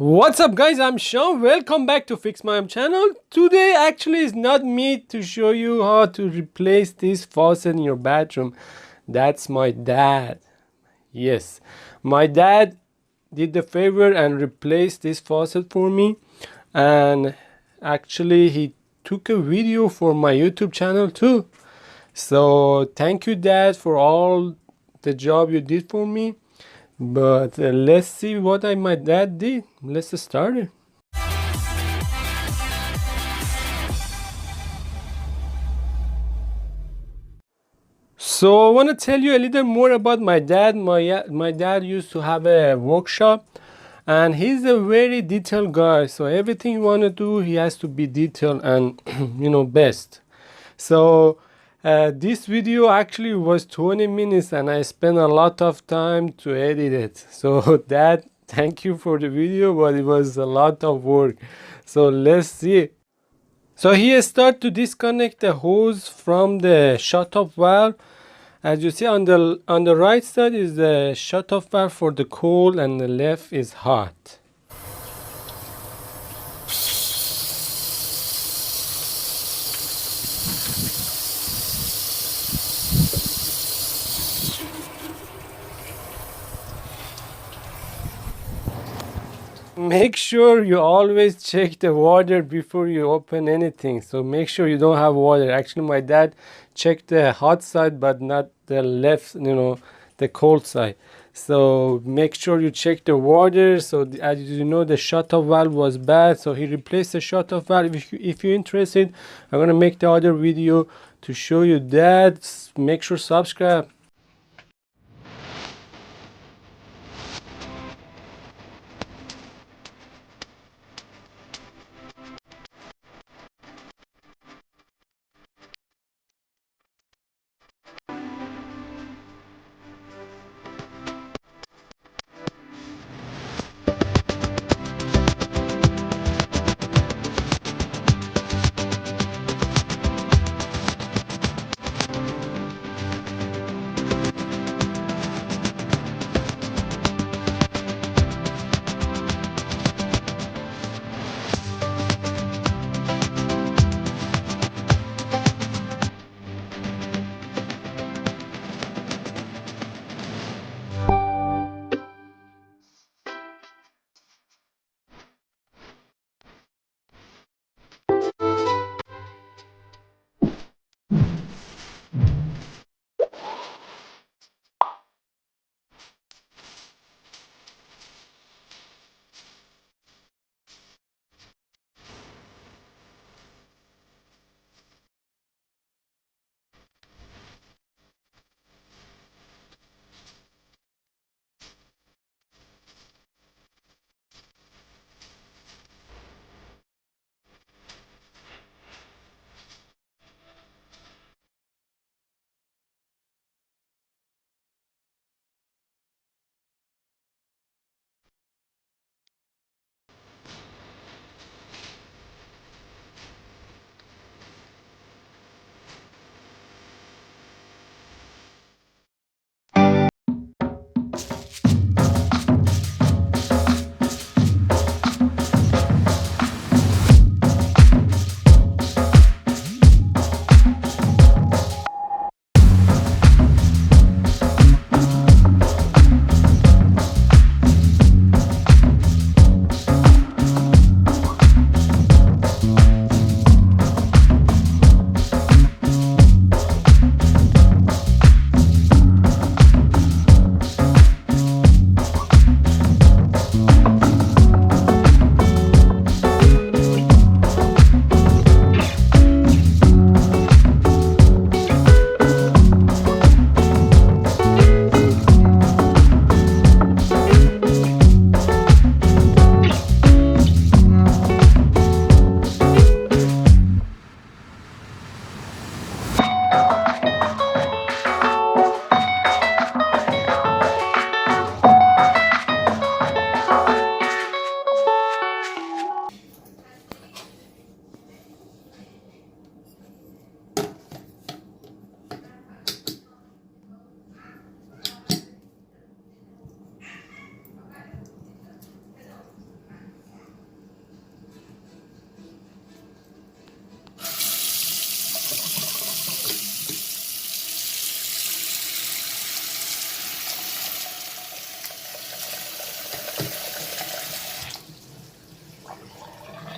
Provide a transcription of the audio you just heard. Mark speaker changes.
Speaker 1: What's up guys, I'm Sean. Welcome back to Fix My Home channel. Today actually is not me to show you how to replace this faucet in your bathroom. That's my dad. Yes, my dad did the favor and replaced this faucet for me, and actually he took a video for my YouTube channel too. So thank you, Dad, for all the job you did for me. But let's see what my dad did. Let's start it. So I want to tell you a little more about my dad. My dad used to have a workshop, and he's a very detailed guy. So everything you want to do, he has to be detailed and best. So this video actually was 20 minutes and I spent a lot of time to edit it. So Dad, thank you for the video, but it was a lot of work. So let's see. So he start to disconnect the hose from the shut-off valve. As you see on the right side is the shut-off valve for the cold and the left is hot. Make sure you always check the water before you open anything. So make sure you don't have water. Actually, my dad checked the hot side, but not the left, the cold side. So make sure you check the water. So as you know, the shut-off valve was bad. So he replaced the shut-off valve. If you're interested, I'm gonna make the other video to show you that. Make sure subscribe.